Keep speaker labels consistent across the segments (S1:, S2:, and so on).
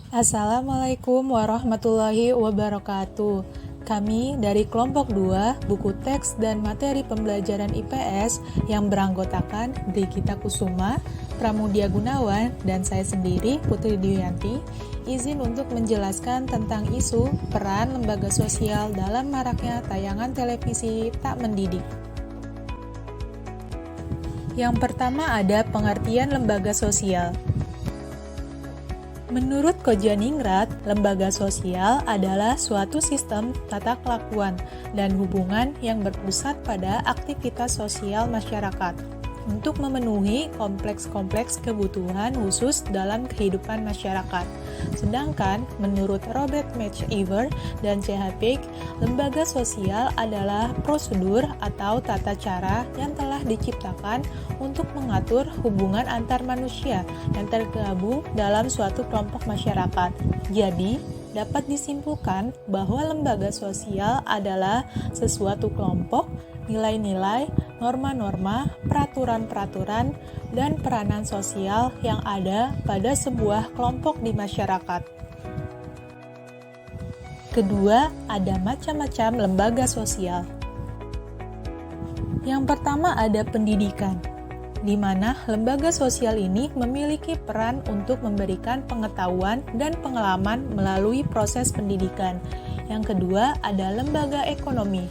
S1: Assalamualaikum warahmatullahi wabarakatuh. Kami dari kelompok 2 buku teks dan materi pembelajaran IPS yang beranggotakan Brigita Kusuma, Pramudia Gunawan, dan saya sendiri Putri Dwiyanti, izin untuk menjelaskan tentang isu peran lembaga sosial dalam maraknya tayangan televisi tak mendidik. Yang pertama ada pengertian lembaga sosial. Menurut Kojaningrat, lembaga sosial adalah suatu sistem tata kelakuan dan hubungan yang berpusat pada aktivitas sosial masyarakat untuk memenuhi kompleks-kompleks kebutuhan khusus dalam kehidupan masyarakat. Sedangkan menurut Robert McIver dan C.H. Peck, lembaga sosial adalah prosedur atau tata cara yang telah diciptakan untuk mengatur hubungan antar manusia yang tergabung dalam suatu kelompok masyarakat. Jadi, dapat disimpulkan bahwa lembaga sosial adalah sesuatu kelompok, nilai-nilai, norma-norma, peraturan-peraturan, dan peranan sosial yang ada pada sebuah kelompok di masyarakat. Kedua, ada macam-macam lembaga sosial. Yang pertama ada pendidikan, di mana lembaga sosial ini memiliki peran untuk memberikan pengetahuan dan pengalaman melalui proses pendidikan. Yang kedua ada lembaga ekonomi.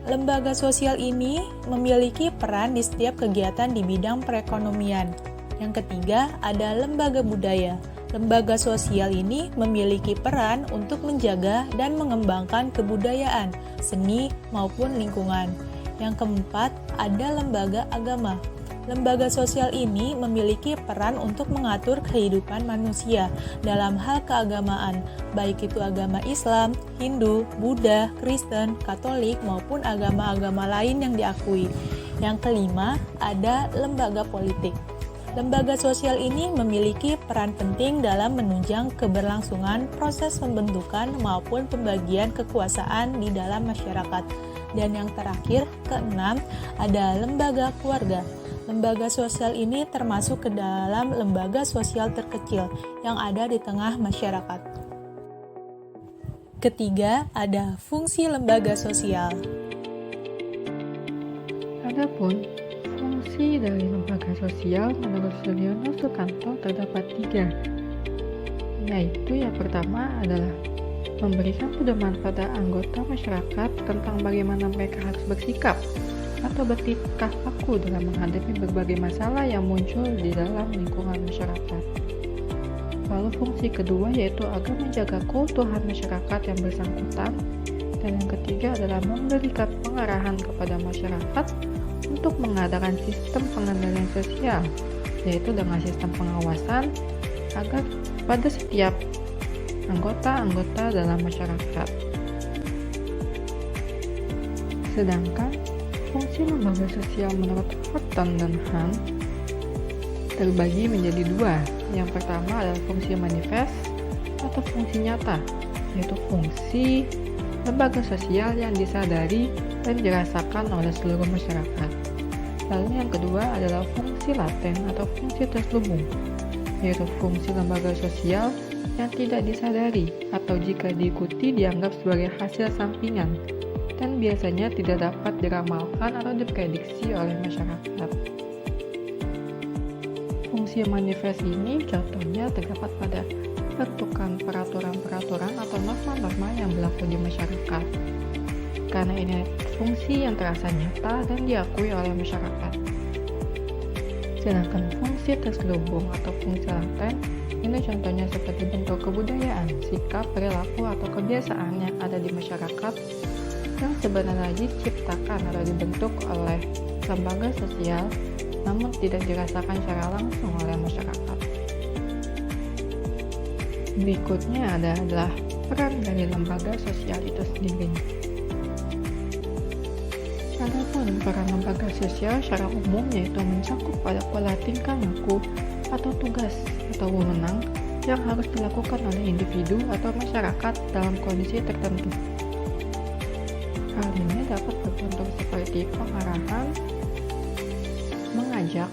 S1: Lembaga sosial ini memiliki peran di setiap kegiatan di bidang perekonomian. Yang ketiga ada lembaga budaya. Lembaga sosial ini memiliki peran untuk menjaga dan mengembangkan kebudayaan, seni maupun lingkungan. Yang keempat ada lembaga agama. Lembaga sosial ini memiliki peran untuk mengatur kehidupan manusia dalam hal keagamaan, baik itu agama Islam, Hindu, Buddha, Kristen, Katolik, maupun agama-agama lain yang diakui. Yang kelima, ada lembaga politik. Lembaga sosial ini memiliki peran penting dalam menunjang keberlangsungan proses pembentukan maupun pembagian kekuasaan di dalam masyarakat. Dan yang terakhir, keenam, ada lembaga keluarga. Lembaga sosial ini termasuk ke dalam lembaga sosial terkecil yang ada di tengah masyarakat. Ketiga, ada fungsi lembaga sosial.
S2: Adapun fungsi dari lembaga sosial menurut Suryono Sukanto terdapat 3, yaitu yang pertama adalah memberikan pedoman pada anggota masyarakat tentang bagaimana mereka harus bersikap atau bertingkah laku dalam menghadapi berbagai masalah yang muncul di dalam lingkungan masyarakat. Lalu fungsi kedua yaitu agar menjaga keutuhan masyarakat yang bersangkutan, dan yang ketiga adalah memberikan pengarahan kepada masyarakat untuk mengadakan sistem pengendalian sosial, yaitu dengan sistem pengawasan agar pada setiap anggota-anggota dalam masyarakat. Sedangkan fungsi lembaga sosial menurut Horton dan Han terbagi menjadi 2. Yang pertama adalah fungsi manifest atau fungsi nyata, yaitu fungsi lembaga sosial yang disadari dan dirasakan oleh seluruh masyarakat. Lalu yang kedua adalah fungsi laten atau fungsi terselubung, yaitu fungsi lembaga sosial yang tidak disadari atau jika diikuti dianggap sebagai hasil sampingan dan biasanya tidak dapat diramalkan atau diprediksi oleh masyarakat. Fungsi manifest ini contohnya terdapat pada bentukan peraturan-peraturan atau norma-norma yang berlaku di masyarakat. Karena ini fungsi yang terasa nyata dan diakui oleh masyarakat. Sedangkan fungsi terselubung atau fungsi laten ini contohnya seperti bentuk kebudayaan, sikap, perilaku, atau kebiasaan yang ada di masyarakat yang sebenarnya diciptakan atau dibentuk oleh lembaga sosial namun tidak dirasakan secara langsung oleh masyarakat. Berikutnya adalah peran dari lembaga sosial itu sendiri. Adapun peran lembaga sosial secara umum yaitu mencakup pada pola tingkah laku atau tugas atau wewenang yang harus dilakukan oleh individu atau masyarakat dalam kondisi tertentu. Hal ini dapat berbentuk seperti pengarahan, mengajak,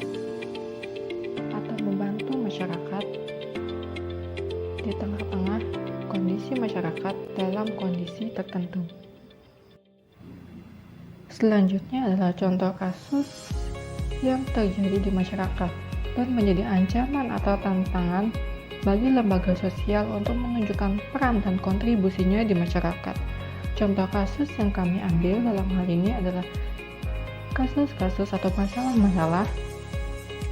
S2: atau membantu masyarakat di tengah masyarakat dalam kondisi tertentu. Selanjutnya adalah contoh kasus yang terjadi di masyarakat dan menjadi ancaman atau tantangan bagi lembaga sosial untuk menunjukkan peran dan kontribusinya di masyarakat. Contoh kasus yang kami ambil dalam hal ini adalah kasus-kasus atau masalah-masalah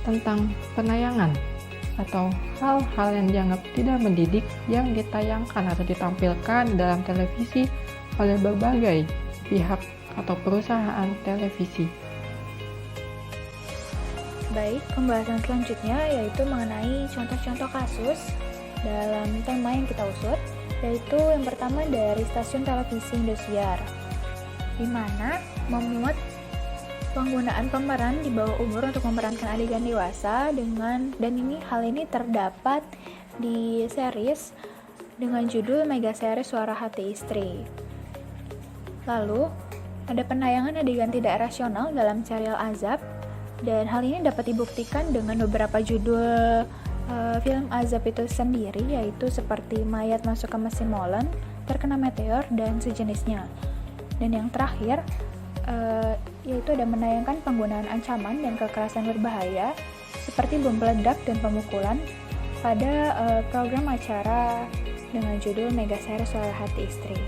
S2: tentang penayangan atau hal-hal yang dianggap tidak mendidik yang ditayangkan atau ditampilkan dalam televisi oleh berbagai pihak atau perusahaan televisi.
S3: Baik, pembahasan selanjutnya yaitu mengenai contoh-contoh kasus dalam tema yang kita usut, yaitu yang pertama dari stasiun televisi Indosiar, di mana memuat penggunaan pemeran di bawah umur untuk memerankan adegan dewasa hal ini terdapat di series dengan judul Mega Series Suara Hati Istri. Lalu, ada penayangan adegan tidak rasional dalam serial Azab, dan hal ini dapat dibuktikan dengan beberapa judul film Azab itu sendiri, yaitu seperti Mayat Masuk ke Mesin Molen, Terkena Meteor, dan sejenisnya. Dan yang terakhir, yaitu ada menayangkan penggunaan ancaman dan kekerasan berbahaya seperti bom peledak dan pemukulan pada program acara dengan judul Mega Series Suara Hati Istri.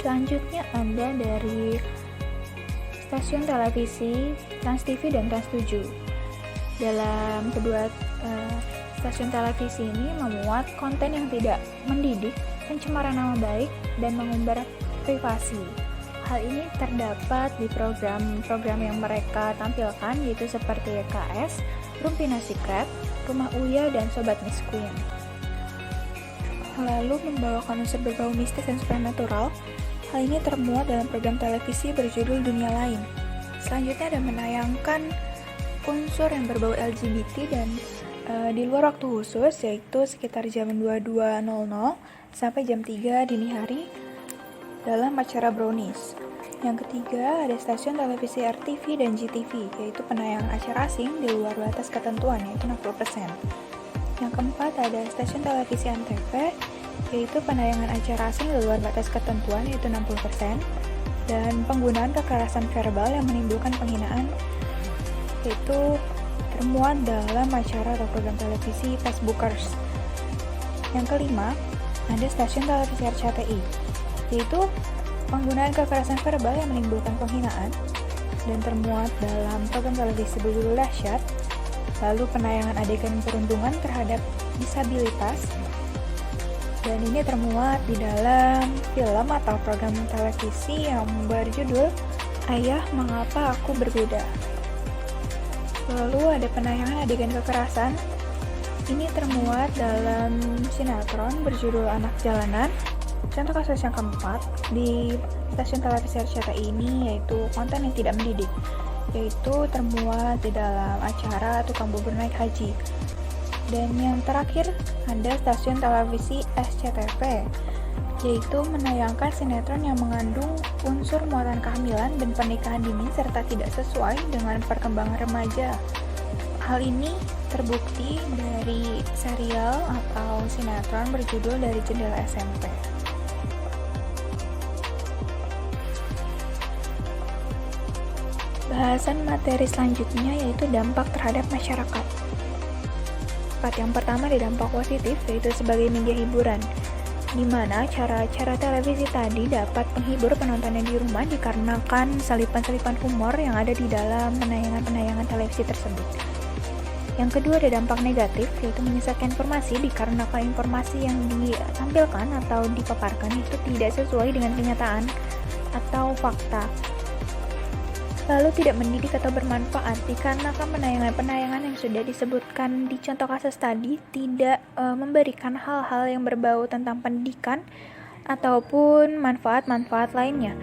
S3: Selanjutnya ada dari stasiun televisi Trans TV dan Trans 7. Dalam kedua stasiun televisi ini memuat konten yang tidak mendidik, pencemaran nama baik, dan mengumbar privasi. Hal ini terdapat di program-program yang mereka tampilkan, yaitu seperti KS, Rumpi Nasi Krab, Rumah Uya, dan Sobat Miss Queen. Lalu membawakan unsur berbau mistis dan supernatural. Hal ini termuat dalam program televisi berjudul Dunia Lain. Selanjutnya ada menayangkan unsur yang berbau LGBT dan di luar waktu khusus, yaitu sekitar jam 22.00 sampai jam 3 dini hari dalam acara Brownies. Yang ketiga ada stasiun televisi RTV dan GTV, yaitu penayangan acara asing di luar batas ketentuan, yaitu 60%. Yang keempat ada stasiun televisi Antv, yaitu penayangan acara asing di luar batas ketentuan, yaitu 60%, dan penggunaan kekerasan verbal yang menimbulkan penghinaan, yaitu termuat dalam acara atau program televisi Facebookers. Yang kelima, ada stasiun televisi RCTI, yaitu penggunaan kekerasan verbal yang menimbulkan penghinaan, dan termuat dalam program televisi berjudul Dahsyat, lalu penayangan adegan perundungan terhadap disabilitas, dan ini termuat di dalam film atau program televisi yang berjudul Ayah Mengapa Aku Berbeda. Lalu ada penayangan adegan kekerasan, ini termuat dalam sinetron berjudul Anak Jalanan. Contoh kasus yang keempat di stasiun televisi RCTI ini yaitu konten yang tidak mendidik, yaitu termuat di dalam acara Tukang Bubur Naik Haji. Dan yang terakhir ada stasiun televisi SCTV, yaitu menayangkan sinetron yang mengandung unsur muatan kehamilan dan pernikahan dini serta tidak sesuai dengan perkembangan remaja. Hal ini terbukti dari serial atau sinetron berjudul Dari Jendela SMP. Bahasan materi selanjutnya yaitu dampak terhadap masyarakat. Yang pertama di dampak positif, yaitu sebagai media hiburan, di mana cara-cara televisi tadi dapat menghibur penontonnya di rumah dikarenakan salipan-salipan humor yang ada di dalam penayangan-penayangan televisi tersebut. Yang kedua ada dampak negatif, yaitu menyesatkan informasi dikarenakan informasi yang ditampilkan atau dipaparkan itu tidak sesuai dengan kenyataan atau fakta. Lalu tidak mendidik atau bermanfaat dikarenakan penayangan-penayangan yang sudah disebutkan di contoh kasus tadi tidak memberikan hal-hal yang berbau tentang pendidikan ataupun manfaat-manfaat lainnya.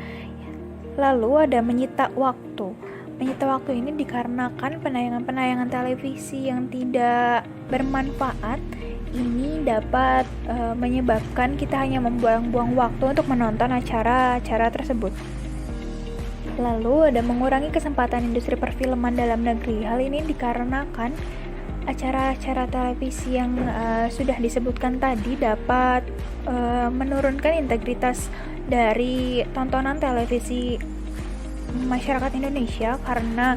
S3: Lalu ada menyita waktu. Menyita waktu ini dikarenakan penayangan-penayangan televisi yang tidak bermanfaat ini dapat menyebabkan kita hanya membuang-buang waktu untuk menonton acara-acara tersebut. Lalu ada mengurangi kesempatan industri perfilman dalam negeri. Hal ini dikarenakan Acara-acara televisi yang sudah disebutkan tadi dapat menurunkan integritas dari tontonan televisi masyarakat Indonesia karena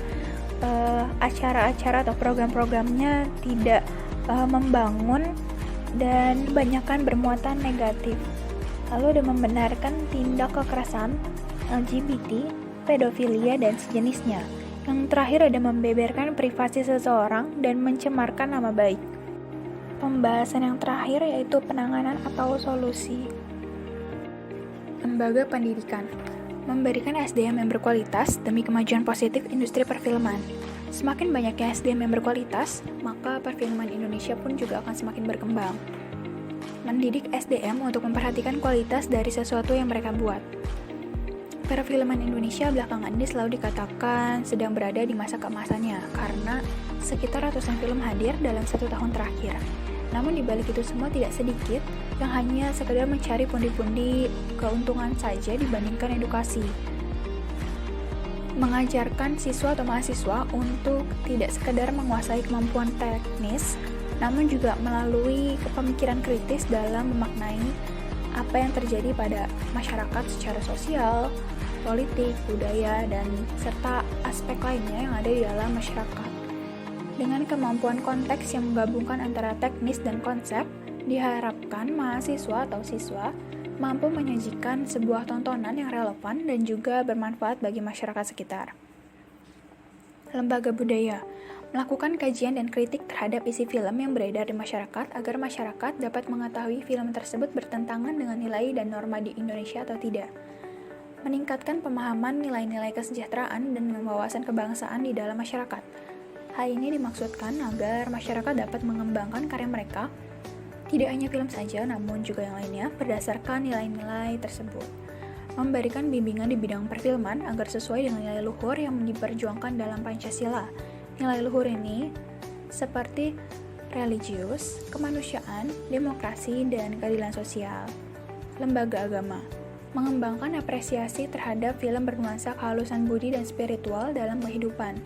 S3: acara-acara atau program-programnya tidak membangun dan kebanyakan bermuatan negatif. Lalu ada membenarkan tindak kekerasan LGBT, pedofilia, dan sejenisnya. Yang terakhir ada membeberkan privasi seseorang dan mencemarkan nama baik. Pembahasan yang terakhir yaitu penanganan atau solusi. Lembaga pendidikan memberikan SDM yang berkualitas demi kemajuan positif industri perfilman. Semakin banyaknya SDM yang berkualitas, maka perfilman Indonesia pun juga akan semakin berkembang. Mendidik SDM untuk memperhatikan kualitas dari sesuatu yang mereka buat. Perfilman Indonesia belakangan ini selalu dikatakan sedang berada di masa keemasannya karena sekitar ratusan film hadir dalam 1 tahun terakhir. Namun di balik itu semua tidak sedikit yang hanya sekedar mencari pundi-pundi keuntungan saja dibandingkan edukasi. Mengajarkan siswa atau mahasiswa untuk tidak sekedar menguasai kemampuan teknis, namun juga melalui pemikiran kritis dalam memaknai apa yang terjadi pada masyarakat secara sosial, politik, budaya, dan serta aspek lainnya yang ada di dalam masyarakat. Dengan kemampuan konteks yang menggabungkan antara teknis dan konsep, diharapkan mahasiswa atau siswa mampu menyajikan sebuah tontonan yang relevan dan juga bermanfaat bagi masyarakat sekitar. Lembaga budaya melakukan kajian dan kritik terhadap isi film yang beredar di masyarakat agar masyarakat dapat mengetahui film tersebut bertentangan dengan nilai dan norma di Indonesia atau tidak. Meningkatkan pemahaman nilai-nilai kesejahteraan dan wawasan kebangsaan di dalam masyarakat. Hal ini dimaksudkan agar masyarakat dapat mengembangkan karya mereka, tidak hanya film saja, namun juga yang lainnya, berdasarkan nilai-nilai tersebut. Memberikan bimbingan di bidang perfilman agar sesuai dengan nilai luhur yang diperjuangkan dalam Pancasila. Nilai luhur ini seperti religius, kemanusiaan, demokrasi, dan keadilan sosial. Lembaga agama mengembangkan apresiasi terhadap film bernuansa kehalusan budi dan spiritual dalam kehidupan.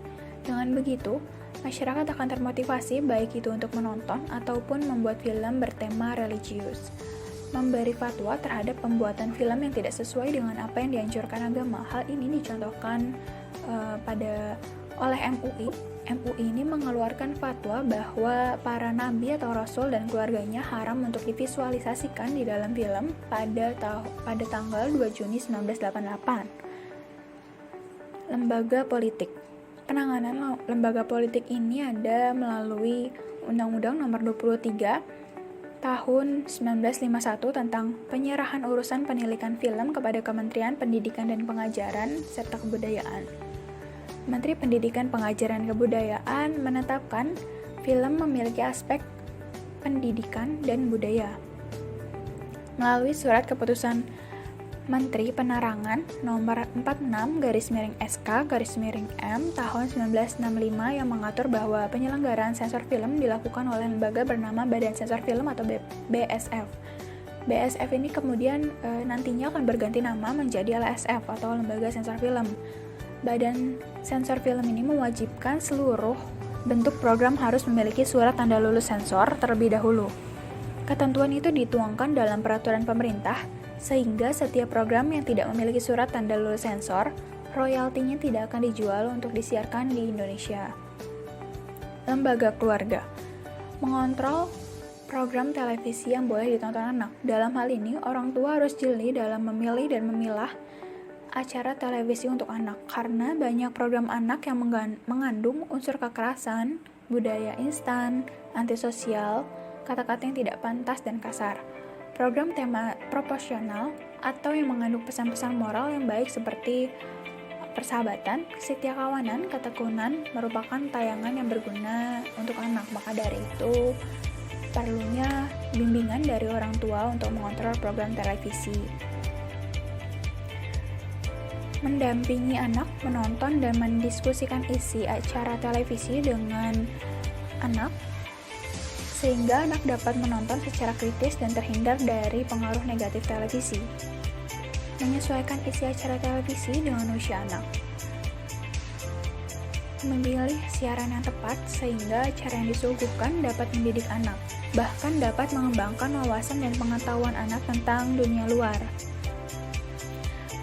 S3: Dengan begitu, masyarakat akan termotivasi baik itu untuk menonton ataupun membuat film bertema religius. Memberi fatwa terhadap pembuatan film yang tidak sesuai dengan apa yang dianjurkan agama. Hal ini dicontohkan oleh MUI. MUI ini mengeluarkan fatwa bahwa para nabi atau rasul dan keluarganya haram untuk divisualisasikan di dalam film pada tanggal 2 Juni 1988. Lembaga politik. Penanganan lembaga politik ini ada melalui Undang-Undang Nomor 23 Tahun 1951 tentang penyerahan urusan penilikan film kepada Kementerian Pendidikan dan Pengajaran serta Kebudayaan. Menteri Pendidikan Pengajaran Kebudayaan menetapkan film memiliki aspek pendidikan dan budaya. Melalui surat keputusan Menteri Penerangan nomor 46/SK/M tahun 1965 yang mengatur bahwa penyelenggaraan sensor film dilakukan oleh lembaga bernama Badan Sensor Film atau BSF. BSF ini kemudian nantinya akan berganti nama menjadi LSF atau Lembaga Sensor Film. Badan Sensor Film ini mewajibkan seluruh bentuk program harus memiliki surat tanda lulus sensor terlebih dahulu. Ketentuan itu dituangkan dalam peraturan pemerintah, sehingga setiap program yang tidak memiliki surat tanda lulus sensor, royaltinya tidak akan dijual untuk disiarkan di Indonesia. Lembaga keluarga mengontrol program televisi yang boleh ditonton anak. Dalam hal ini, orang tua harus jeli dalam memilih dan memilah acara televisi untuk anak, karena banyak program anak yang mengandung unsur kekerasan, budaya instan, antisosial, kata-kata yang tidak pantas dan kasar. Program tema proporsional atau yang mengandung pesan-pesan moral yang baik seperti persahabatan, kesetiakawanan, ketekunan merupakan tayangan yang berguna untuk anak. Maka dari itu, perlunya bimbingan dari orang tua untuk mengontrol program televisi. Mendampingi anak menonton dan mendiskusikan isi acara televisi dengan anak, sehingga anak dapat menonton secara kritis dan terhindar dari pengaruh negatif televisi. Menyesuaikan isi acara televisi dengan usia anak. memilih siaran yang tepat sehingga cara yang disuguhkan dapat mendidik anak, bahkan dapat mengembangkan wawasan dan pengetahuan anak tentang dunia luar.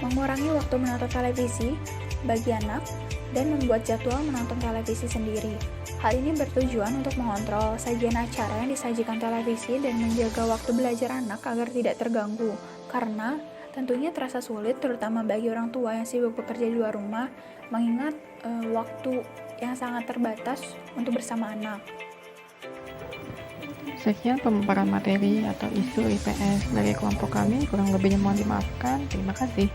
S3: Mengurangi waktu menonton televisi bagi anak dan membuat jadwal menonton televisi sendiri. Hal ini bertujuan untuk mengontrol sajian acara yang disajikan televisi dan menjaga waktu belajar anak agar tidak terganggu, karena tentunya terasa sulit terutama bagi orang tua yang sibuk bekerja di luar rumah, mengingat waktu yang sangat terbatas untuk bersama anak.
S2: Sekian pemaparan materi atau isu IPS dari kelompok kami, kurang lebihnya mohon dimaafkan. Terima kasih.